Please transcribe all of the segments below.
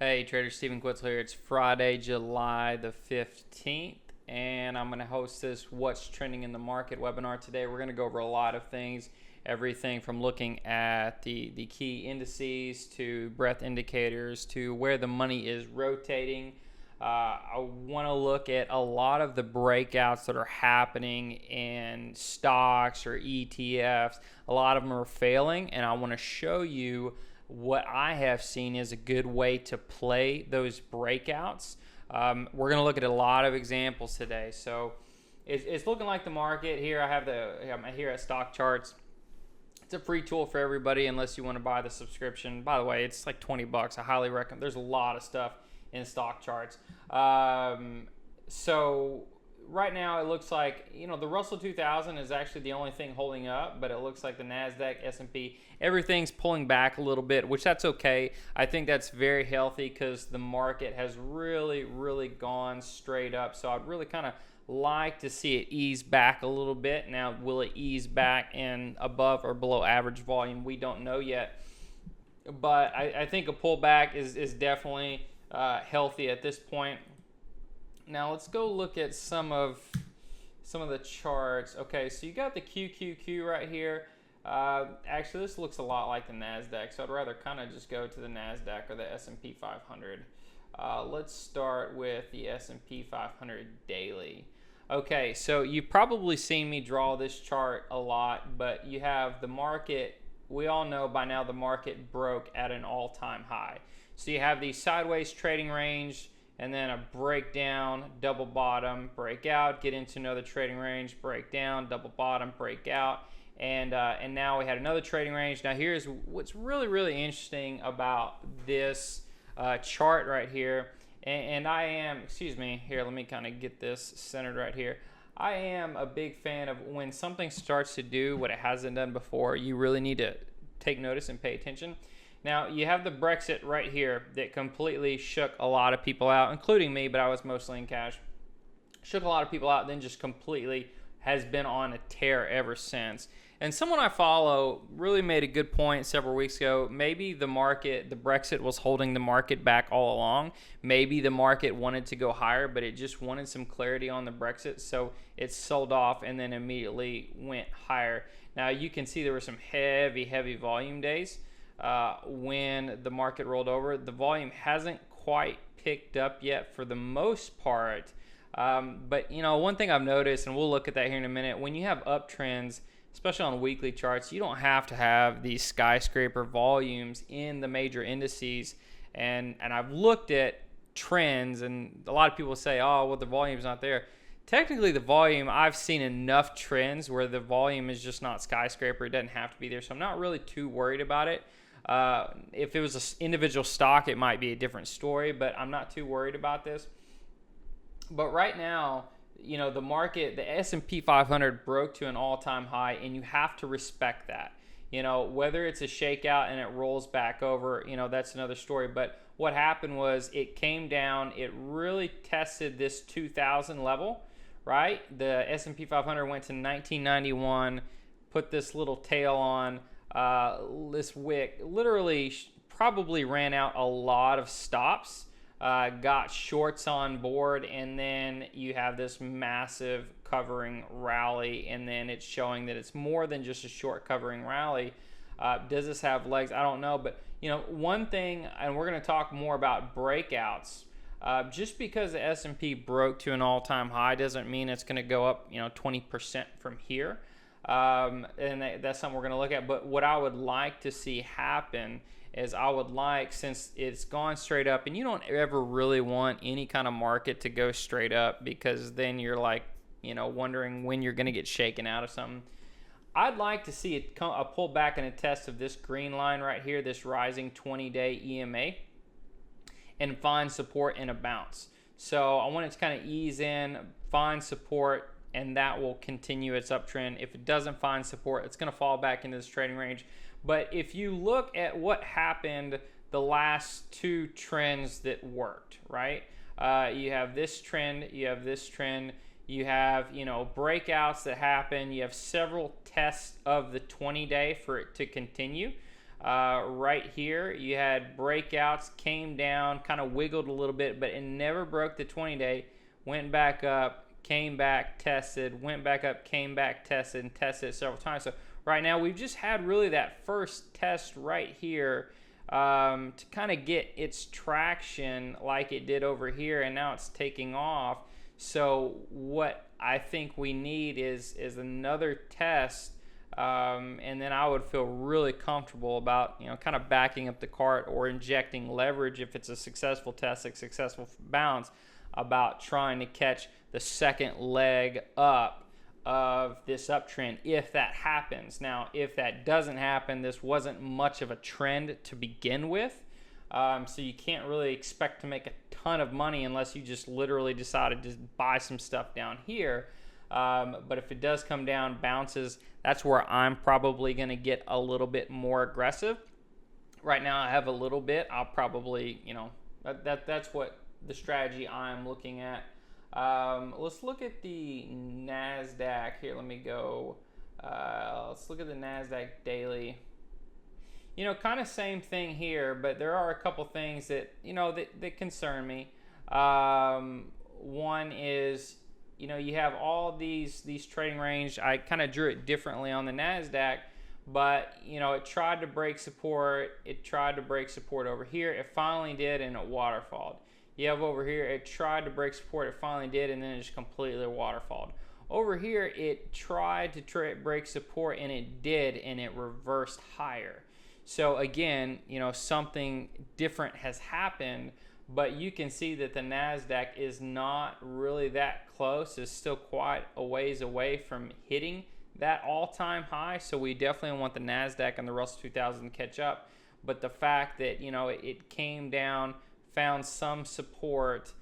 Hey, Trader Stephen Quitzel here. It's Friday, July the 15th, and I'm going to host this What's Trending in the Market webinar today. We're going to go over a lot of things, everything from looking at the key indices to breadth indicators to where the money is rotating. I want to look at a lot of the breakouts that are happening in stocks or ETFs. A lot of them are failing, and I want to show you what I have seen is a good way to play those breakouts. We're going to look at a lot of examples today. So it's looking like the market here. I'm here at Stock Charts. It's a free tool for everybody unless you want to buy the subscription. By the way, it's like $20. I highly recommend. There's a lot of stuff in Stock Charts. So right now it looks like, the Russell 2000 is actually the only thing holding up, but it looks like the Nasdaq, S&P, everything's pulling back a little bit, which that's okay. I think that's very healthy because the market has really gone straight up. So I'd really kind of like to see it ease back a little bit. Now, will it ease back in above or below average volume? We don't know yet. But I think a pullback is definitely healthy at this point. Now let's go look at some of the charts. Okay, so you got the QQQ right here. Actually, this looks a lot like the Nasdaq, so I'd rather kind of just go to the Nasdaq or the S&P 500. Let's start with the S&P 500 daily. Okay, so you've probably seen me draw this chart a lot, but you have the market. We all know by now the market broke at an all-time high. So you have the sideways trading range, and then a breakdown, double bottom, breakout, get into another trading range, breakdown, double bottom, breakout, and now we had another trading range. Now here's what's really interesting about this chart right here, and I am, excuse me, here, let me kind of get this centered right here. I am a big fan of when something starts to do what it hasn't done before, you really need to take notice and pay attention. Now, you have the Brexit right here that completely shook a lot of people out, including me, but I was mostly in cash. Shook a lot of people out, then just completely has been on a tear ever since. And someone I follow really made a good point several weeks ago. Maybe the Brexit was holding the market back all along. Maybe the market wanted to go higher, but it just wanted some clarity on the Brexit, so it sold off and then immediately went higher. Now, you can see there were some heavy volume days. When the market rolled over, the volume hasn't quite picked up yet for the most part. But one thing I've noticed, and we'll look at that here in a minute, when you have uptrends, especially on weekly charts, you don't have to have these skyscraper volumes in the major indices. And I've looked at trends, and a lot of people say, oh, well, the volume's not there. Technically, the volume, I've seen enough trends where the volume is just not skyscraper. It doesn't have to be there, so I'm not really too worried about it. If it was an individual stock, it might be a different story, but I'm not too worried about this. But right now, the market, the S&P 500 broke to an all-time high, and you have to respect that. Whether it's a shakeout and it rolls back over, that's another story. But what happened was it came down. It really tested this 2000 level, right? The S&P 500 went to 1991, put this little tail on. This wick literally probably ran out a lot of stops, got shorts on board, and then you have this massive covering rally, and then it's showing that it's more than just a short covering rally. Does this have legs? I don't know, but one thing, and we're going to talk more about breakouts. Just because the S&P broke to an all-time high doesn't mean it's going to go up 20% from here. And that's something we're going to look at. But what I would like to see happen is since it's gone straight up, and you don't ever really want any kind of market to go straight up, because then you're like, wondering when you're going to get shaken out of something. I'd like to see a pull back and a test of this green line right here, this rising 20-day EMA, and find support and a bounce. So I want it to kind of ease in, find support, and that will continue its uptrend. If it doesn't find support, it's going to fall back into this trading range. But if you look at what happened the last two trends that worked, right? You have this trend, you have this trend, you have, breakouts that happen, you have several tests of the 20-day for it to continue. Right here, you had breakouts, came down, kind of wiggled a little bit, but it never broke the 20-day, went back up, came back, tested, went back up, came back, tested, and tested it several times. So right now, we've just had really that first test right here to kind of get its traction like it did over here, and now it's taking off. So what I think we need is another test, and then I would feel really comfortable about, you know, kind of backing up the cart or injecting leverage if it's a successful test, a successful bounce, about trying to catch the second leg up of this uptrend if that happens. Now, if that doesn't happen, this wasn't much of a trend to begin with. So you can't really expect to make a ton of money unless you just literally decided to buy some stuff down here. But if it does come down, bounces, that's where I'm probably going to get a little bit more aggressive. Right now I have a little bit. I'll probably, you know, that's what the strategy I'm looking at. Let's look at the Nasdaq here. Let me go. Let's look at the Nasdaq daily. You know, kind of same thing here, but there are a couple things that, you know, that concern me. One is, you know, you have all these trading range. I kind of drew it differently on the Nasdaq, but, you know, it tried to break support. It tried to break support over here. It finally did, and it waterfalled. You have over here, it tried to break support. It finally did, and then it just completely waterfalled. Over here, it tried to break support, and it did, and it reversed higher. So again, you know, something different has happened, but you can see that the Nasdaq is not really that close. It's still quite a ways away from hitting that all-time high. So we definitely want the Nasdaq and the Russell 2000 to catch up. But the fact that, you know, it came down, found some support,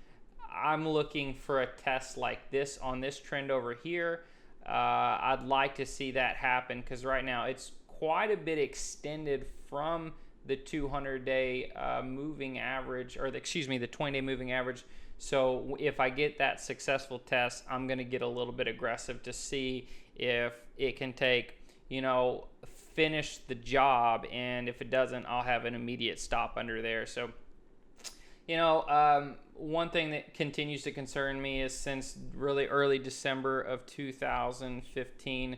I'm looking for a test like this on this trend over here. I'd like to see that happen, because right now it's quite a bit extended from the 200-day moving average, or the 20-day moving average. So if I get that successful test, I'm going to get a little bit aggressive to see if it can take, you know, finish the job, and if it doesn't, I'll have an immediate stop under there. So, you know, one thing that continues to concern me is, since really early December of 2015,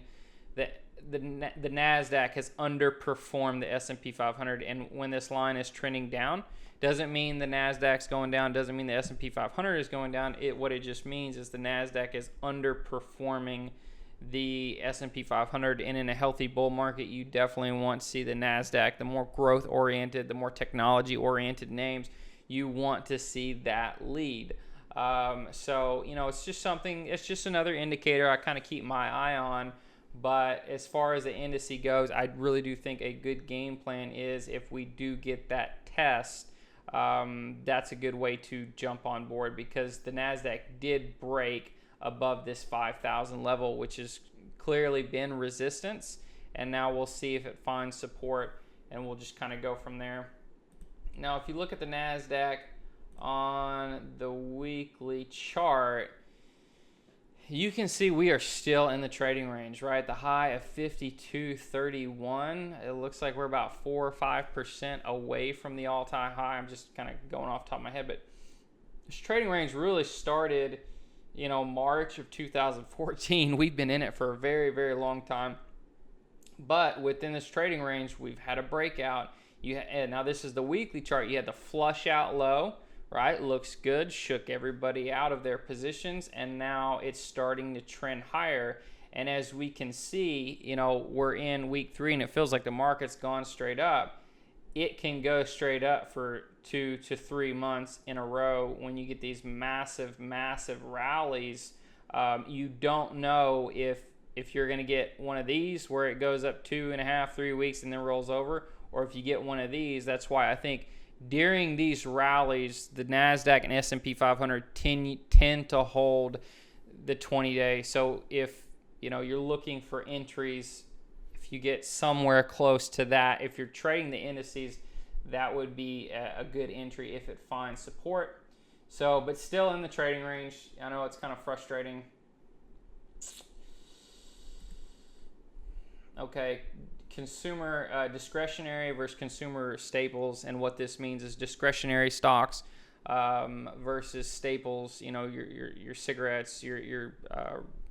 that the Nasdaq has underperformed the S&P 500, and when this line is trending down, doesn't mean the Nasdaq's going down, doesn't mean the S&P 500 is going down. What it just means is the Nasdaq is underperforming the S&P 500, and in a healthy bull market, you definitely want to see the Nasdaq, the more growth oriented, the more technology oriented names, you want to see that lead. So, you know, it's just something, it's just another indicator I kind of keep my eye on. But as far as the indice goes, I really do think a good game plan is, if we do get that test, that's a good way to jump on board, because the Nasdaq did break above this 5,000 level, which has clearly been resistance, and now we'll see if it finds support, and we'll just kind of go from there. Now, if you look at the Nasdaq on the weekly chart, you can see we are still in the trading range, right? The high of 52.31. It looks like we're about 4 or 5% away from the all-time high. I'm just kind of going off the top of my head, but this trading range really started, you know, March of 2014. We've been in it for a very, very long time. But within this trading range, we've had a breakout. Now this is the weekly chart. You had the flush out low, right? Looks good, shook everybody out of their positions, and now it's starting to trend higher. And as we can see, you know, we're in week 3, and it feels like the market's gone straight up. It can go straight up for 2 to 3 months in a row when you get these massive, massive rallies. You don't know if you're going to get one of these where it goes up 2.5, 3 weeks and then rolls over, or if you get one of these. That's why I think during these rallies, the Nasdaq and S&P 500 tend to hold the 20-day. So if, you know, you're looking for entries, if you get somewhere close to that, if you're trading the indices, that would be a good entry if it finds support. So, but still in the trading range. I know it's kind of frustrating. Okay, consumer discretionary versus consumer staples, and what this means is discretionary stocks versus staples. You know, your cigarettes, your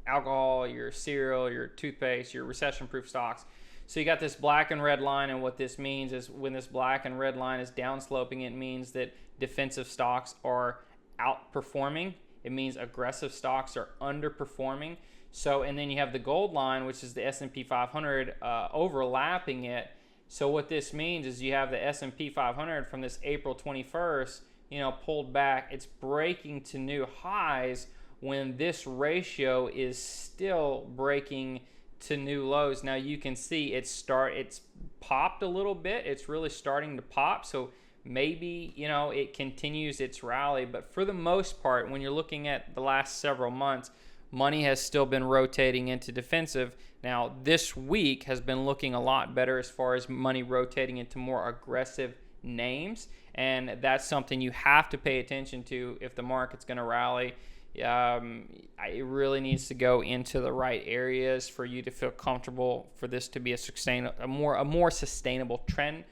alcohol, your cereal, your toothpaste, your recession-proof stocks. So you got this black and red line, and what this means is when this black and red line is downsloping, it means that defensive stocks are outperforming. It means aggressive stocks are underperforming. So, and then you have the gold line, which is the S&P 500 overlapping it. So what this means is you have the S&P 500 from this April 21st, you know, pulled back. It's breaking to new highs when this ratio is still breaking to new lows. Now you can see it's popped a little bit. It's really starting to pop. So maybe, you know, it continues its rally. But for the most part, when you're looking at the last several months, money has still been rotating into defensive. Now, this week has been looking a lot better as far as money rotating into more aggressive names. And that's something you have to pay attention to if the market's going to rally. It really needs to go into the right areas for you to feel comfortable for this to be a more sustainable trend.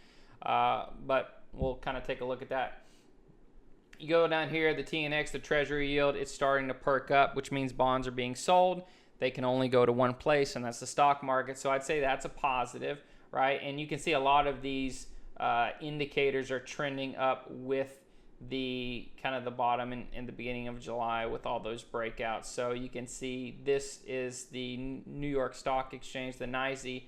But we'll kind of take a look at that. You go down here, the TNX, the Treasury yield, it's starting to perk up, which means bonds are being sold. They can only go to one place, and that's the stock market. So I'd say that's a positive, right? And you can see a lot of these indicators are trending up with the kind of the bottom in the beginning of July with all those breakouts. So you can see this is the New York Stock Exchange, the NYSE,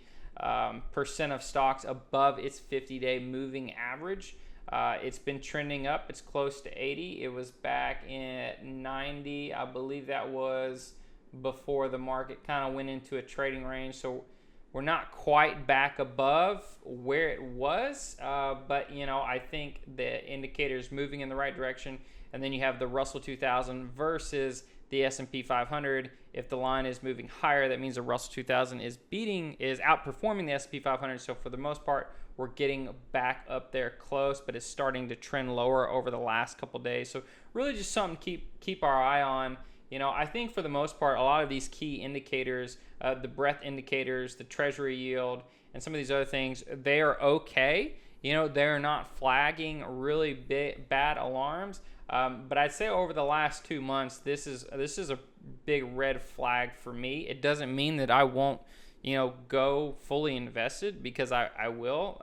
percent of stocks above its 50-day moving average. It's been trending up. It's close to 80. It was back at 90. I believe that was before the market kind of went into a trading range. So we're not quite back above where it was, but you know, I think the indicator is moving in the right direction. And then you have the Russell 2000 versus the S&P 500. If the line is moving higher, that means the Russell 2000 is outperforming the S&P 500. So for the most part, we're getting back up there close, but it's starting to trend lower over the last couple days. So really just something to keep our eye on. You know, I think for the most part, a lot of these key indicators, the breadth indicators, the Treasury yield, and some of these other things, they are okay. You know, they're not flagging really bad alarms. But I'd say over the last 2 months, this is a big red flag for me. It doesn't mean that I won't, you know, go fully invested, because I will.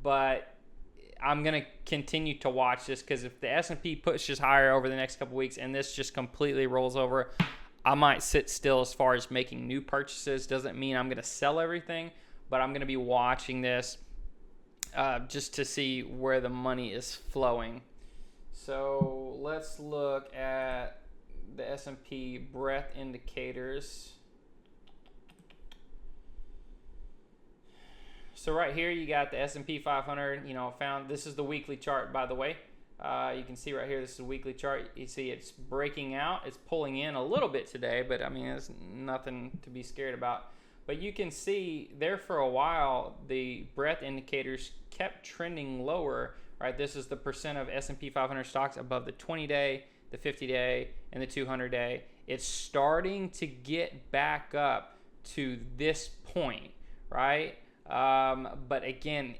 But I'm going to continue to watch this, because if the S&P pushes higher over the next couple weeks and this just completely rolls over, I might sit still as far as making new purchases. Doesn't mean I'm going to sell everything, but I'm going to be watching this just to see where the money is flowing. So let's look at the S&P breadth indicators. So right here you got the S&P 500, you know, this is the weekly chart, by the way. You can see right here, this is a weekly chart. You see it's breaking out. It's pulling in a little bit today, but I mean, it's nothing to be scared about. But you can see there for a while, the breadth indicators kept trending lower, right? This is the percent of S&P 500 stocks above the 20-day, the 50-day, and the 200-day. It's starting to get back up to this point, right? But again,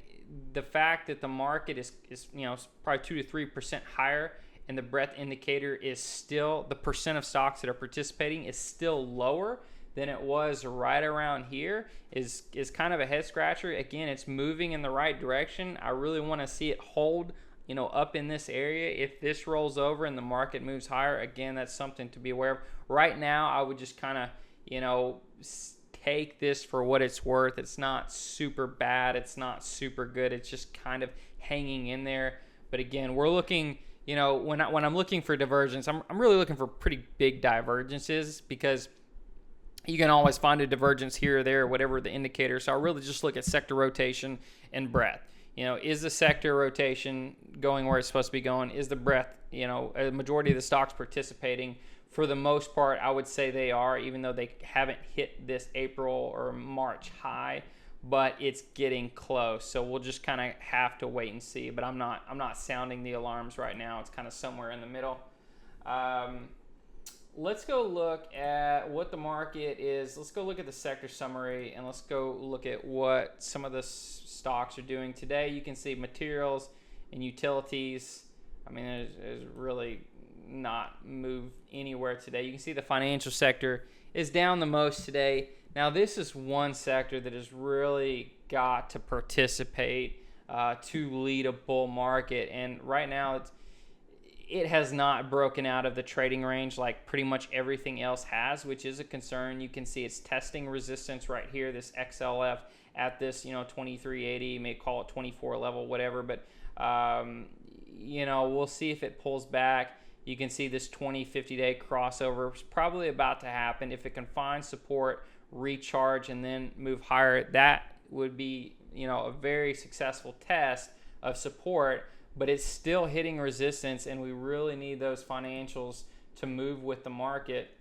the fact that the market is you know, probably 2 to 3% higher, and the breadth indicator is still, the percent of stocks that are participating is still lower than it was right around here, is kind of a head scratcher. Again, it's moving in the right direction. I really want to see it hold, you know, up in this area. If this rolls over and the market moves higher, again, that's something to be aware of. Right now, I would just kind of, you know, take this for what it's worth. It's not super bad. It's not super good. It's just kind of hanging in there. But again, we're looking, you know, when I'm looking for divergence, I'm really looking for pretty big divergences, because you can always find a divergence here or there, whatever the indicator. So I really just look at sector rotation and breadth. You know, is the sector rotation going where it's supposed to be going? Is the breadth, you know, a majority of the stocks participating? For the most part, I would say they are, even though they haven't hit this April or March high, but it's getting close. So we'll just kind of have to wait and see. But I'm not sounding the alarms right now. It's kind of somewhere in the middle. let's go look at what the market is. Let's go look at the sector summary, and let's go look at what some of the stocks are doing today. You can see materials and utilities. I mean, there's really not moved anywhere today. You can see the financial sector is down the most today. Now, this is one sector that has really got to participate to lead a bull market, and right now it has not broken out of the trading range like pretty much everything else has, which is a concern. You can see it's testing resistance right here, this XLF at this 2380, you may call it 24 level, whatever, but we'll see if it pulls back. You can see this 50 day crossover is probably about to happen. If it can find support, recharge, and then move higher, that would be a very successful test of support. But it's still hitting resistance, and we really need those financials to move with the market.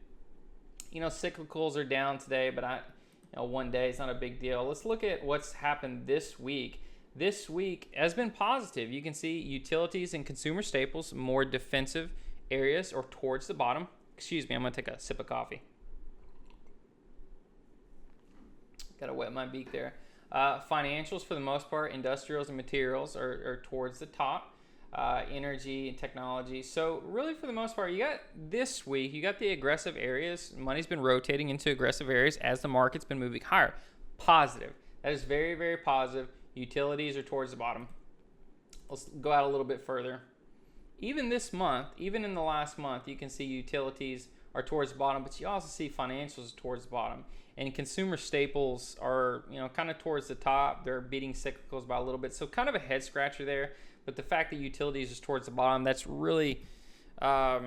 Cyclicals are down today, but one day is not a big deal. Let's look at what's happened this week. This week has been positive. You can see utilities and consumer staples, more defensive areas, or towards the bottom. Excuse me, I'm going to take a sip of coffee. Got to wet my beak there. Financials, for the most part, industrials and materials are towards the top. Energy and technology. So really, for the most part, you got this week, you got the aggressive areas. Money's been rotating into aggressive areas as the market's been moving higher. Positive. That is very, very positive. Utilities are towards the bottom. Let's go out a little bit further. Even this month, even in the last month, you can see utilities are towards the bottom, but you also see financials towards the bottom. And consumer staples are, kind of towards the top. They're beating cyclicals by a little bit. So kind of a head scratcher there. But the fact that utilities is towards the bottom, that's really, I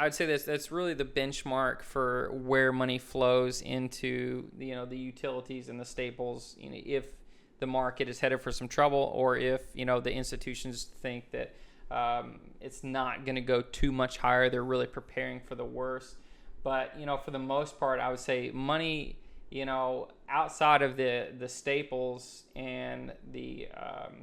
would say that's really the benchmark for where money flows into, the utilities and the staples. If the market is headed for some trouble, or if, the institutions think that it's not going to go too much higher, they're really preparing for the worst. But, for the most part, I would say money, outside of the staples and the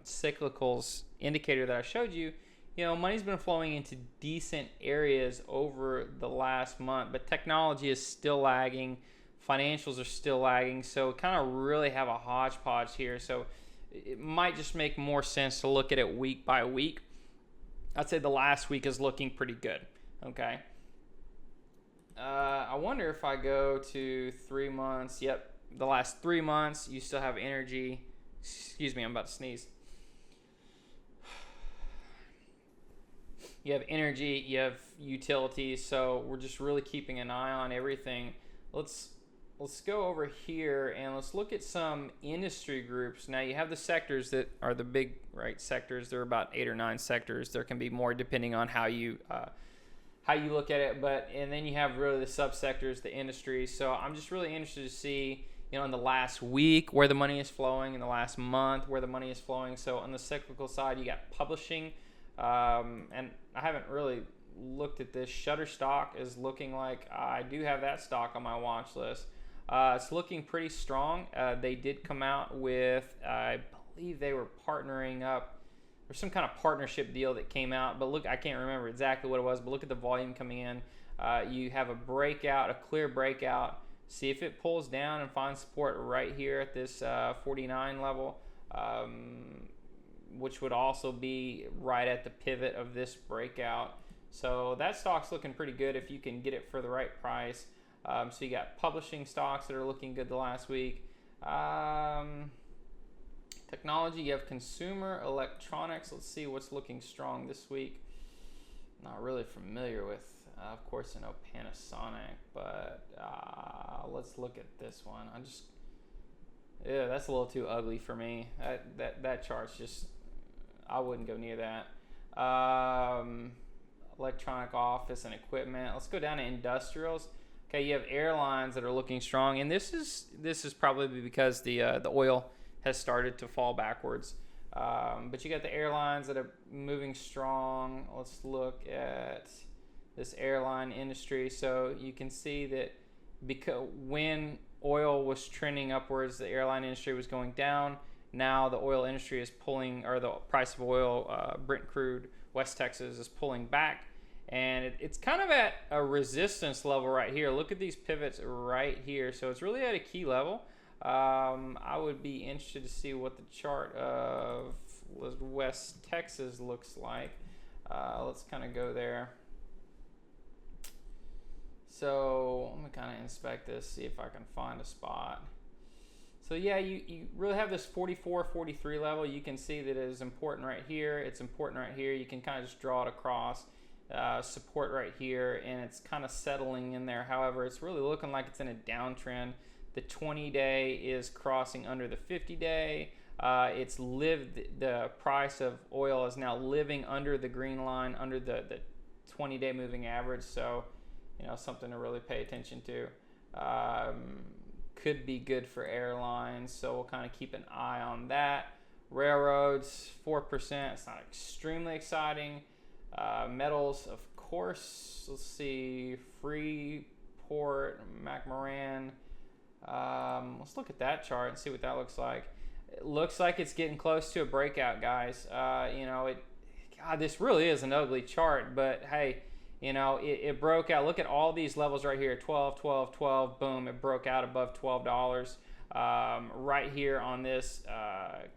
cyclicals indicator that I showed you, money's been flowing into decent areas over the last month. But technology is still lagging. Financials are still lagging. So kind of really have a hodgepodge here. So it might just make more sense to look at it week by week. I'd say the last week is looking pretty good. Okay. I wonder if I go to 3 months. Yep, the last 3 months, you still have energy. Excuse me, I'm about to sneeze. You have energy, you have utilities, so we're just really keeping an eye on everything. Let's go over here and let's look at some industry groups. Now you have the sectors that are the big sectors. There are about 8 or 9 sectors. There can be more depending on how you look at it, and then you have really the subsectors, the industries. So I'm just really interested to see, in the last week where the money is flowing, in the last month where the money is flowing. So on the cyclical side, you got publishing, and I haven't really looked at this. Shutterstock is looking like I do have that stock on my watch list. It's looking pretty strong. They did come out with, I believe they were partnering up. There's some kind of partnership deal that came out, but look, I can't remember exactly what it was, but look at the volume coming in. You have a breakout, a clear breakout. See if it pulls down and finds support right here at this 49 level, which would also be right at the pivot of this breakout. So that stock's looking pretty good if you can get it for the right price. So you got publishing stocks that are looking good the last week. Technology, you have consumer electronics. Let's see what's looking strong this week. Not really familiar with, of course, Panasonic, but let's look at this one. That's a little too ugly for me. That chart's just, I wouldn't go near that. Electronic office and equipment. Let's go down to industrials. Okay, you have airlines that are looking strong, and this is probably because the oil has started to fall backwards. But you got the airlines that are moving strong. Let's look at this airline industry. So you can see that because when oil was trending upwards, the airline industry was going down. Now the oil industry is pulling, or the price of oil, Brent crude, West Texas, is pulling back. And it's kind of at a resistance level right here. Look at these pivots right here. So it's really at a key level. I would be interested to see what the chart of West Texas looks like. Let's kind of go there. So I'm gonna kind of inspect this, see if I can find a spot. So yeah, you really have this 44, 43 level. You can see that it is important right here. It's important right here. You can kind of just draw it across. Support right here, and it's kind of settling in there. However, it's really looking like it's in a downtrend. The 20-day is crossing under the 50-day. The price of oil is now living under the green line, under the 20-day moving average. So, something to really pay attention to. Could be good for airlines, so we'll kind of keep an eye on that. Railroads, 4%. It's not extremely exciting. Metals, of course. Let's see, Freeport, McMoran. Let's look at that chart and see what that looks like. It looks like it's getting close to a breakout, guys. God, this really is an ugly chart, but hey, it broke out. Look at all these levels right here, 12, 12, 12, boom, it broke out above $12. Right here on this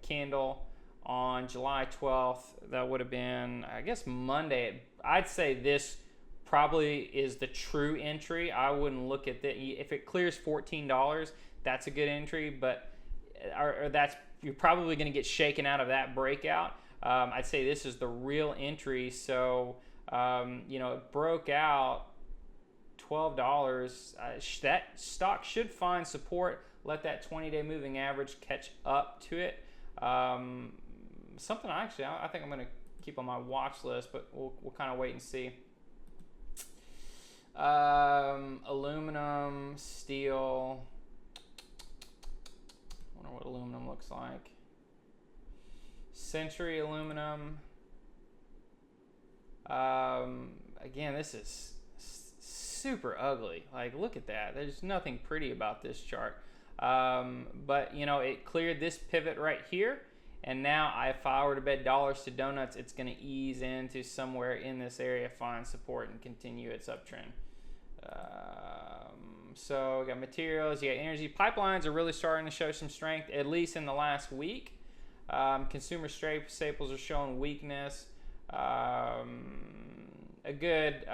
candle on July 12th, that would have been, I guess, Monday. I'd say this probably is the true entry. I wouldn't look at that. If it clears $14, that's a good entry, but you're probably going to get shaken out of that breakout. I'd say this is the real entry. So, it broke out $12. That stock should find support. Let that 20-day moving average catch up to it. Something I think I'm going to keep on my watch list, but we'll kind of wait and see. Aluminum, steel. I wonder what aluminum looks like. Century Aluminum. Again, this is super ugly. Like, look at that. There's nothing pretty about this chart. But it cleared this pivot right here, and now if I were to bet dollars to donuts, it's going to ease into somewhere in this area, find support, and continue its uptrend. So we got materials, you got energy. Pipelines are really starting to show some strength, at least in the last week. Consumer staples are showing weakness. A good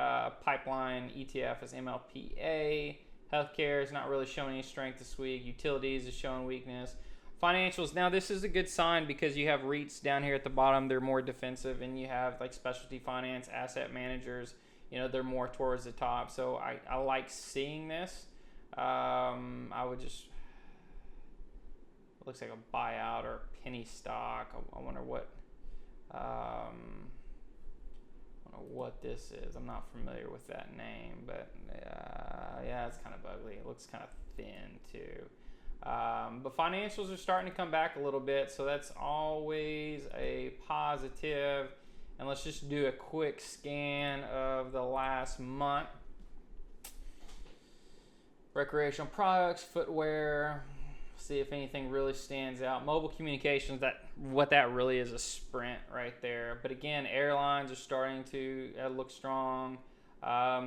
pipeline ETF is MLPA. Healthcare is not really showing any strength this week. Utilities is showing weakness. Financials, now this is a good sign because you have REITs down here at the bottom. They're more defensive, and you have like specialty finance, asset managers. They're more towards the top. So I like seeing this. I would just, it looks like a buyout or a penny stock. I wonder what this is. I'm not familiar with that name, but yeah, it's kind of ugly. It looks kind of thin too. But financials are starting to come back a little bit, so that's always a positive. And let's just do a quick scan of the last month. Recreational products, footwear. See if anything really stands out. Mobile communications, what that really is, a sprint right there. But again, airlines are starting to look strong.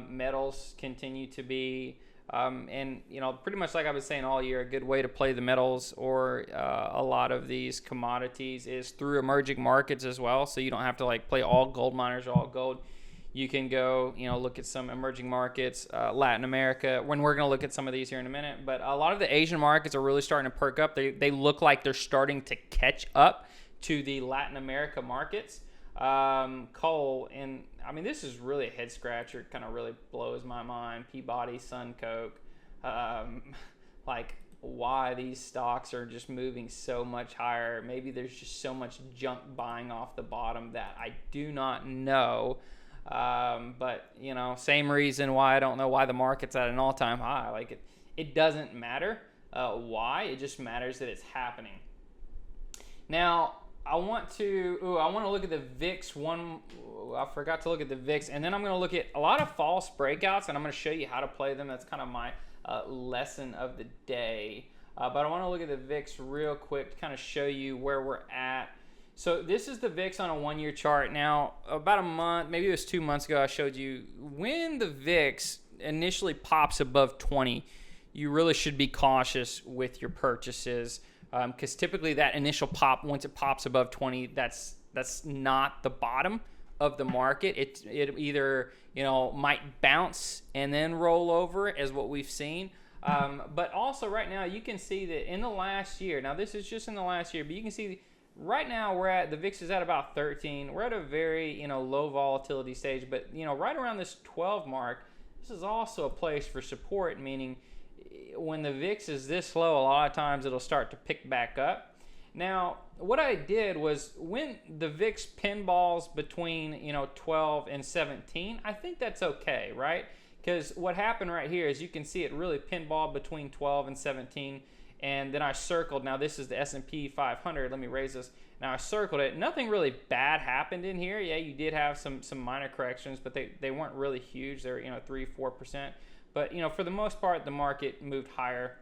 Metals continue to be, and pretty much like I've been saying all year, a good way to play the metals or a lot of these commodities is through emerging markets as well. So you don't have to play all gold miners or all gold. You can go, look at some emerging markets, Latin America, when we're going to look at some of these here in a minute. But a lot of the Asian markets are really starting to perk up. They look like they're starting to catch up to the Latin America markets. Coal, and I mean, this is really a head scratcher. It kind of really blows my mind. Peabody, Suncoke, why these stocks are just moving so much higher. Maybe there's just so much junk buying off the bottom that I do not know. But same reason why I don't know why the market's at an all-time high. It doesn't matter why. It just matters that it's happening. Now I want to look at the VIX. I forgot to look at the VIX, and then I'm going to look at a lot of false breakouts, and I'm going to show you how to play them. That's kind of my lesson of the day. But I want to look at the VIX real quick to kind of show you where we're at. So this is the VIX on a 1-year chart. Now, about a month, maybe it was 2 months ago, I showed you when the VIX initially pops above 20, you really should be cautious with your purchases, because typically that initial pop, once it pops above 20, that's not the bottom of the market. It either might bounce and then roll over, as what we've seen. But also right now you can see that in the last year, now this is just in the last year, but you can see right now the VIX is at about 13. We're at a very low volatility stage, but right around this 12 mark, this is also a place for support, meaning when the VIX is this low, a lot of times it'll start to pick back up. Now, what I did was when the VIX pinballs between 12 and 17, I think that's okay, right? Because what happened right here is you can see it really pinball between 12 and 17, and then I circled. Now this is the S&P 500. Let me raise this. Now I circled it. Nothing really bad happened in here. Yeah, you did have some minor corrections, but they weren't really huge. They're 3-4%. But for the most part, the market moved higher.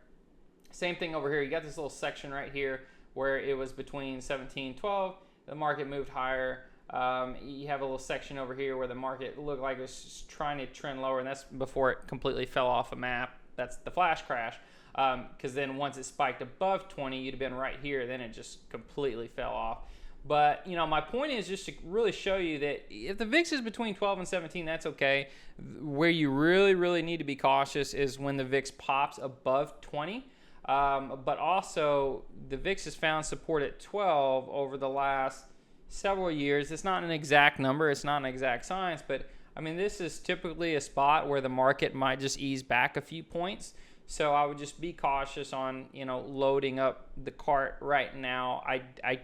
Same thing over here. You got this little section right here where it was between 17 and 12. The market moved higher. You have a little section over here where the market looked like it was trying to trend lower, and that's before it completely fell off a map. That's the flash crash. Because then once it spiked above 20, you'd have been right here. Then it just completely fell off. But my point is just to really show you that if the VIX is between 12 and 17, that's okay. Where you really, really need to be cautious is when the VIX pops above 20. But also, the VIX has found support at 12 over the last several years. It's not an exact number. It's not an exact science. But, this is typically a spot where the market might just ease back a few points. So I would just be cautious on, loading up the cart right now. I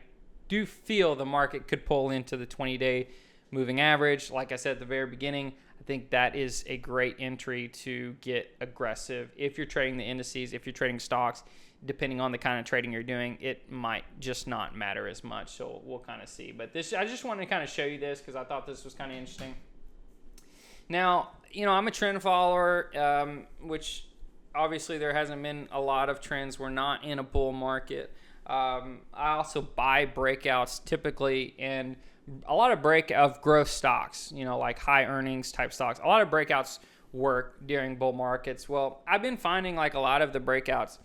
do feel the market could pull into the 20-day moving average. Like I said at the very beginning, I think that is a great entry to get aggressive. If you're trading the indices, if you're trading stocks, depending on the kind of trading you're doing, it might just not matter as much. So we'll kind of see. But I just wanted to kind of show you this because I thought this was kind of interesting. Now, I'm a trend follower, which obviously there hasn't been a lot of trends. We're not in a bull market. I also buy breakouts typically, and a lot of growth stocks, like high earnings type stocks. A lot of breakouts work during bull markets. Well, I've been finding like a lot of the breakouts,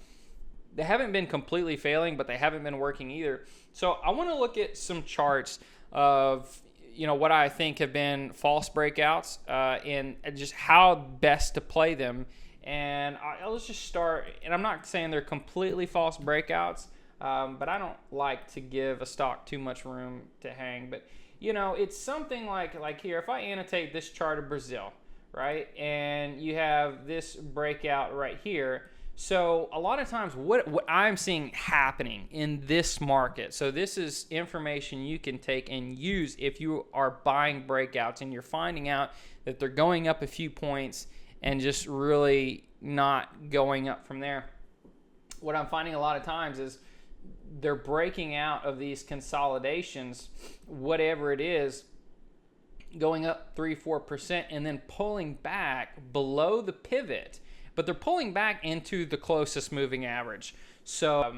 they haven't been completely failing, but they haven't been working either. So I want to look at some charts of what I think have been false breakouts, and just how best to play them. And let's just start. And I'm not saying they're completely false breakouts. But I don't like to give a stock too much room to hang. But, it's something like here. If I annotate this chart of Brazil, right, and you have this breakout right here. So a lot of times what I'm seeing happening in this market, so this is information you can take and use if you are buying breakouts and you're finding out that they're going up a few points and just really not going up from there. What I'm finding a lot of times is they're breaking out of these consolidations, whatever it is, going up 3-4% and then pulling back below the pivot, but they're pulling back into the closest moving average. So,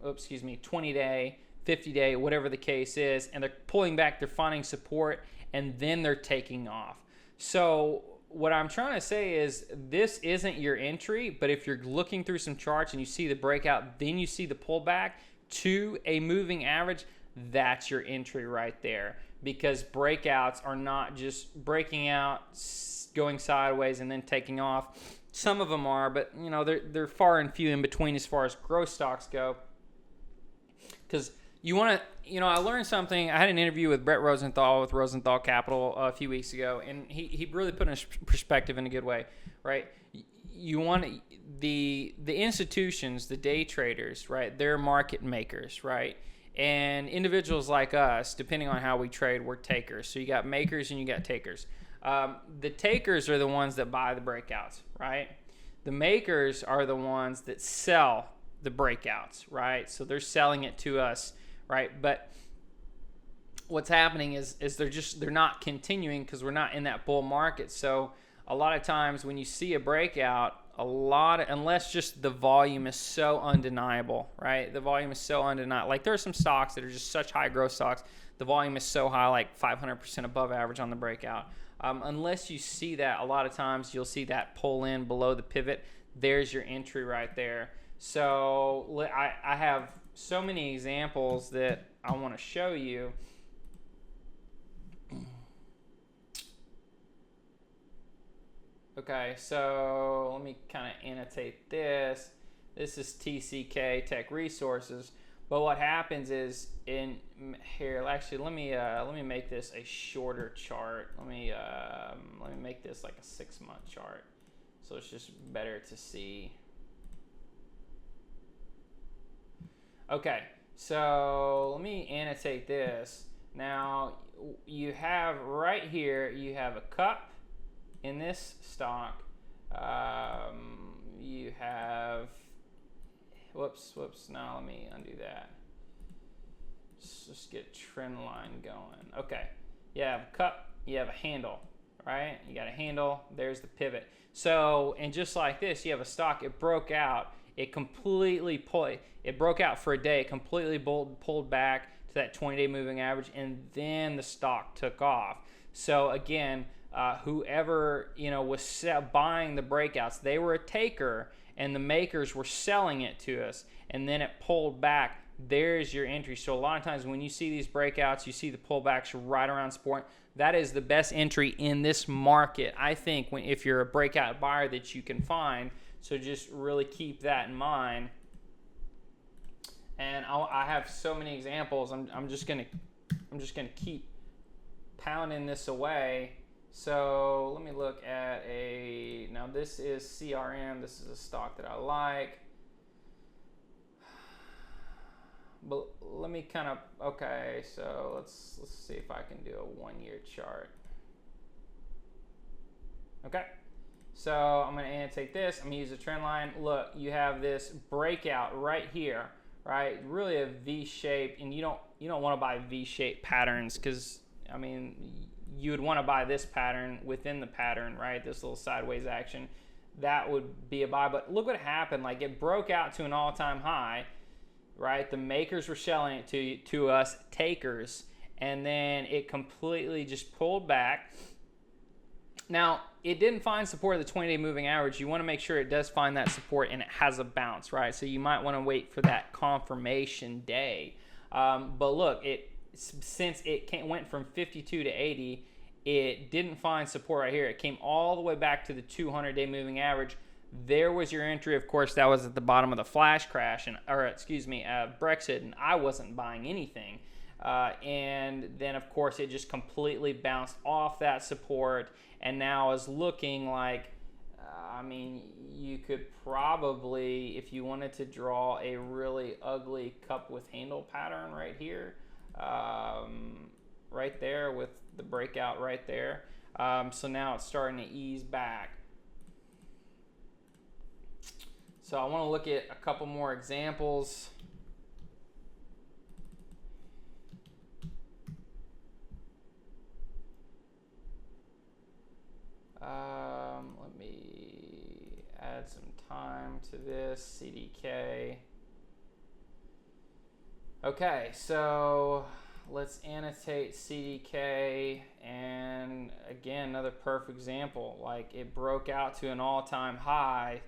20-day, 50-day, whatever the case is, and they're pulling back, they're finding support, and then they're taking off. So what I'm trying to say is this isn't your entry, but if you're looking through some charts and you see the breakout, then you see the pullback to a moving average, that's your entry right there. Because breakouts are not just breaking out, going sideways, and then taking off. Some of them are, but they're far and few in between as far as growth stocks go. Because you want to, I learned something. I had an interview with Brett Rosenthal with Rosenthal Capital a few weeks ago, and he really put in perspective in a good way, right? You want the institutions, the day traders, right? They're market makers, right? And individuals like us, depending on how we trade, we're takers. So you got makers and you got takers. The takers are the ones that buy the breakouts, right? The makers are the ones that sell the breakouts, right? So they're selling it to us, right? But what's happening is they're not continuing because we're not in that bull market. So a lot of times when you see a breakout, unless just the volume is so undeniable, right? The volume is so undeniable. Like there are some stocks that are just such high growth stocks. The volume is so high, like 500% above average on the breakout. Unless you see that, a lot of times you'll see that pull in below the pivot. There's your entry right there. So I have so many examples that I want to show you. Okay, so let me kind of annotate this. This is TCK Tech Resources. But what happens is in here, actually, let me make this a shorter chart. Let me make this like a 6-month chart, so it's just better to see. Okay, so let me annotate this. Now you have right here, you have a cup in this stock. You have, whoops, now let me undo that. Just get trend line going. Okay, you have a cup, you have a handle, right? You got a handle, there's the pivot. So, and just like this, you have a stock, it broke out, it completely it broke out for a day, it completely pulled back to that 20-day moving average, and then the stock took off. So again, whoever was buying the breakouts, they were a taker, and the makers were selling it to us, and then it pulled back. There's your entry. So a lot of times when you see these breakouts, you see the pullbacks right around support. That is the best entry in this market, I think, if you're a breakout buyer that you can find. So just really keep that in mind. And I have so many examples. I'm just gonna keep pounding this away. So let me look at now this is CRM. This is a stock that I like. But let me kind of, okay, so let's see if I can do a 1-year chart. Okay, so I'm going to annotate this. I'm going to use a trend line. Look, you have this breakout right here, right? Really a V shape, and you don't want to buy V-shaped patterns, because I mean, you would want to buy this pattern within the pattern, right? This little sideways action, that would be a buy. But look what happened. Like, it broke out to an all-time high, right? The makers were selling it to us takers, and then it completely just pulled back. Now, it didn't find support at the 20-day moving average. You want to make sure it does find that support and it has a bounce, right? So you might want to wait for that confirmation day. But look, since it went from 52 to 80, it didn't find support right here. It came all the way back to the 200-day moving average. There was your entry. Of course, that was at the bottom of the flash crash, Brexit, and I wasn't buying anything. And then, of course, it just completely bounced off that support, and now is looking like, I mean, you could probably, if you wanted to draw a really ugly cup with handle pattern right here, right there with the breakout right there. So now it's starting to ease back. So I want to look at a couple more examples. Let me add some time to this, CDK. Okay, so let's annotate CDK, and again, another perfect example. Like, it broke out to an all-time high.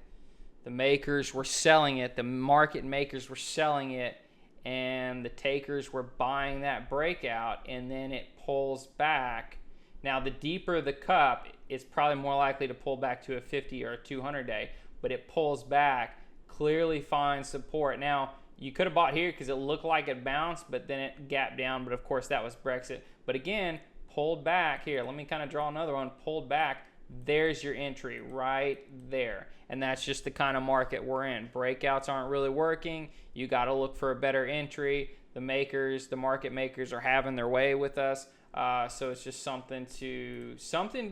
The makers were selling it, the market makers were selling it, and the takers were buying that breakout, and then it pulls back. Now, the deeper the cup, it's probably more likely to pull back to a 50 or a 200 day, but it pulls back, clearly finds support. Now, you could have bought here because it looked like it bounced, but then it gapped down, but of course that was Brexit. But again, pulled back here. Let me kind of draw another one, pulled back. There's your entry right there. And that's just the kind of market we're in. Breakouts aren't really working. You got to look for a better entry. The market makers are having their way with us. So it's just something to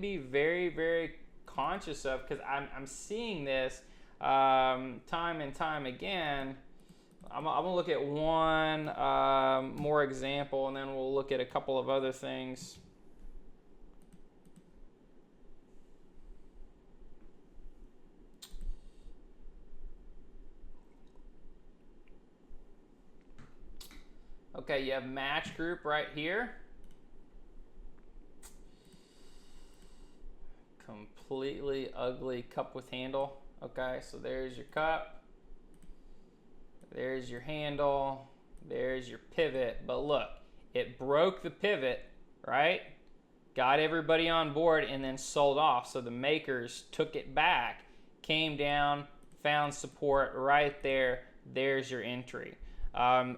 be very, very conscious of, because I'm seeing this time and time again. I'm going to look at one more example, and then we'll look at a couple of other things. Okay, you have match group right here. Completely ugly cup with handle. Okay, so there's your cup. There's your handle. There's your pivot. But look, it broke the pivot, right? Got everybody on board and then sold off. So the makers took it back, came down, found support right there. There's your entry.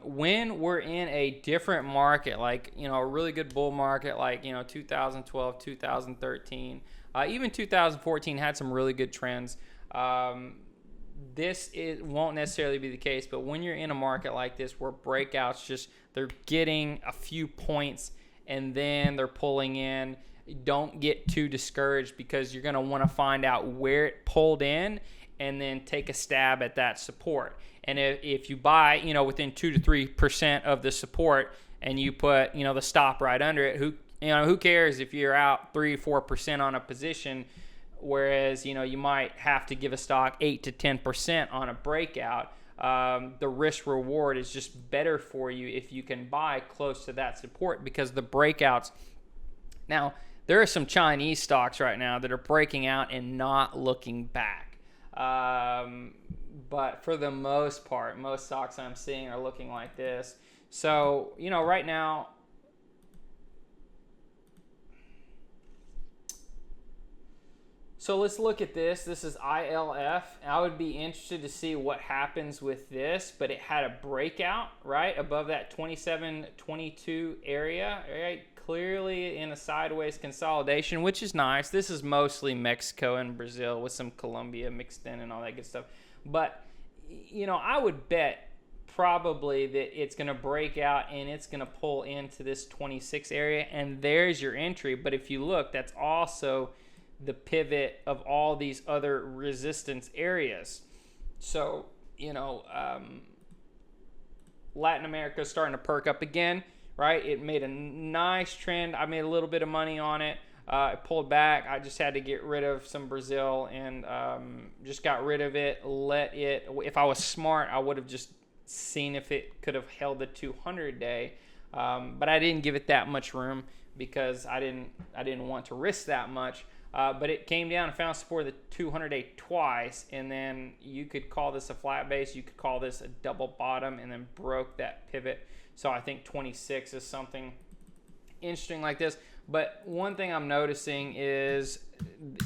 When we're in a different market, like, a really good bull market, like, 2012, 2013, even 2014 had some really good trends. This won't necessarily be the case, but when you're in a market like this where breakouts they're getting a few points and then they're pulling in, don't get too discouraged, because you're going to want to find out where it pulled in and then take a stab at that support. And if you buy, within 2 to 3% of the support and you put, the stop right under it, who cares if you're out 3-4% on a position, whereas, you might have to give a stock 8 to 10% on a breakout. The risk reward is just better for you if you can buy close to that support, because the breakouts. Now, there are some Chinese stocks right now that are breaking out and not looking back. But for the most part, most stocks I'm seeing are looking like this. So, right now, so let's look at this. This is ILF. I would be interested to see what happens with this, but it had a breakout right above that 27-22 area, right? Clearly in a sideways consolidation, which is nice. This is mostly Mexico and Brazil with some Colombia mixed in and all that good stuff. But, I would bet probably that it's going to break out and it's going to pull into this 26 area, and there's your entry. But if you look, that's also the pivot of all these other resistance areas. So, Latin America is starting to perk up again, right? It made a nice trend. I made a little bit of money on it. It pulled back. I just had to get rid of some Brazil and just got rid of it. If I was smart, I would have just seen if it could have held the 200-day. But I didn't give it that much room because I didn't want to risk that much. But it came down and found support of the 200-day twice, and then you could call this a flat base, you could call this a double bottom, and then broke that pivot. So I think 26 is something interesting like this. But one thing I'm noticing is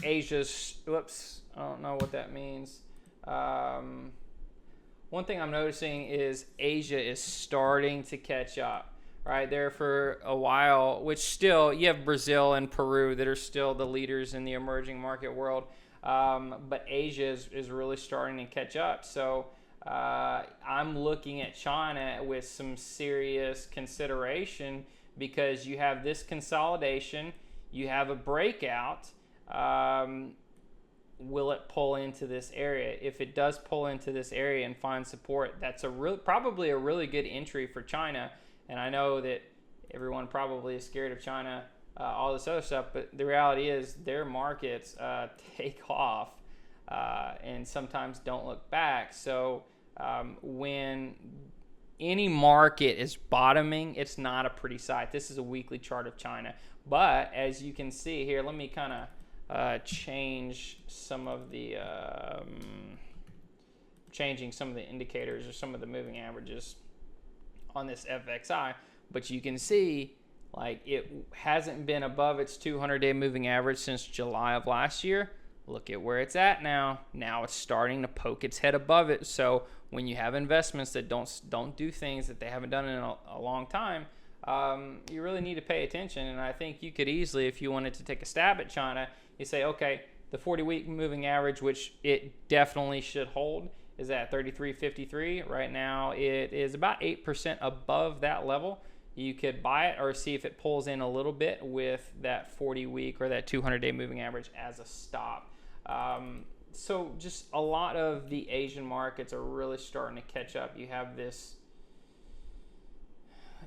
Asia's, whoops, I don't know what that means. One thing I'm noticing is Asia is starting to catch up. Right there for a while, which still, you have Brazil and Peru that are still the leaders in the emerging market world. But Asia is really starting to catch up. So I'm looking at China with some serious consideration, because you have this consolidation, you have a breakout. Will it pull into this area? If it does pull into this area and find support, that's probably a really good entry for China. And I know that everyone probably is scared of China, all this other stuff, but the reality is their markets take off and sometimes don't look back. So when any market is bottoming, it's not a pretty sight. This is a weekly chart of China. But as you can see here, let me kind of change some of the indicators or some of the moving averages on this FXI, but you can see like it hasn't been above its 200-day moving average since July of last year. Look at where it's at now. Now it's starting to poke its head above it. So when you have investments that don't do things that they haven't done in a long time, you really need to pay attention. And I think you could easily, if you wanted to take a stab at China, you say, okay, the 40-week moving average, which it definitely should hold, is at 33.53. Right now it is about 8% above that level. You could buy it or see if it pulls in a little bit with that 40-week or that 200-day moving average as a stop. So just a lot of the Asian markets are really starting to catch up. You have this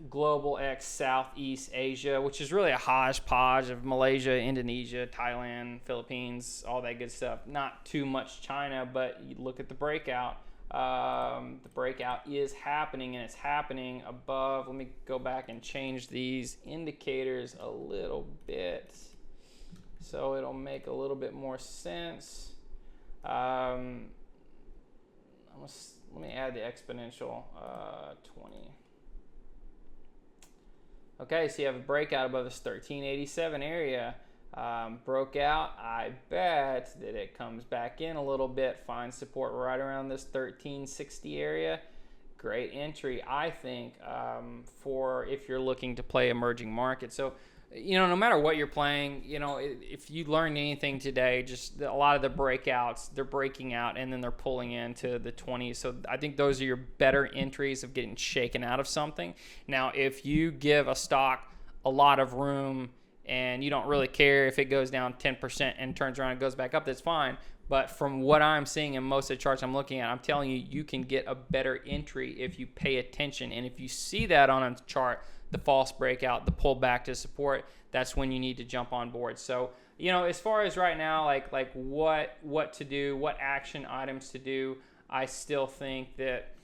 Global X Southeast Asia, which is really a hodgepodge of Malaysia, Indonesia, Thailand, Philippines, all that good stuff. Not too much China, but you look at the breakout. The breakout is happening, and it's happening above. Let me go back and change these indicators a little bit so it'll make a little bit more sense. Let me add the exponential 20. Okay, so you have a breakout above this 1387 area. Broke out. I bet that it comes back in a little bit, finds support right around this 1360 area. Great entry, I think, for if you're looking to play emerging markets. So, no matter what you're playing, if you learned anything today, just a lot of the breakouts, they're breaking out and then they're pulling into the 20s. So I think those are your better entries of getting shaken out of something. Now, if you give a stock a lot of room and you don't really care if it goes down 10% and turns around and goes back up, that's fine. But from what I'm seeing in most of the charts I'm looking at, I'm telling you, you can get a better entry if you pay attention. And if you see that on a chart, the false breakout, the pull back to support, that's when you need to jump on board. So, as far as right now, like what to do, what action items to do, I still think that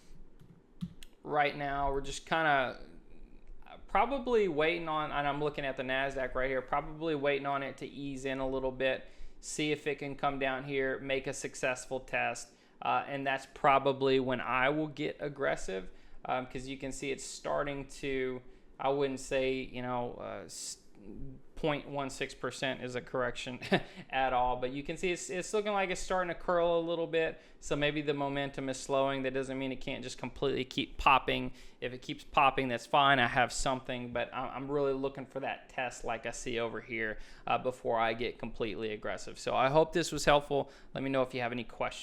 right now we're just kind of probably waiting on, and I'm looking at the Nasdaq right here, probably waiting on it to ease in a little bit, see if it can come down here, make a successful test, and that's probably when I will get aggressive, because you can see it's starting to, I wouldn't say 0.16% is a correction at all, but you can see it's looking like it's starting to curl a little bit. So maybe the momentum is slowing. That doesn't mean it can't just completely keep popping. If it keeps popping, that's fine. I have something, but I'm really looking for that test like I see over here before I get completely aggressive. So I hope this was helpful. Let me know if you have any questions.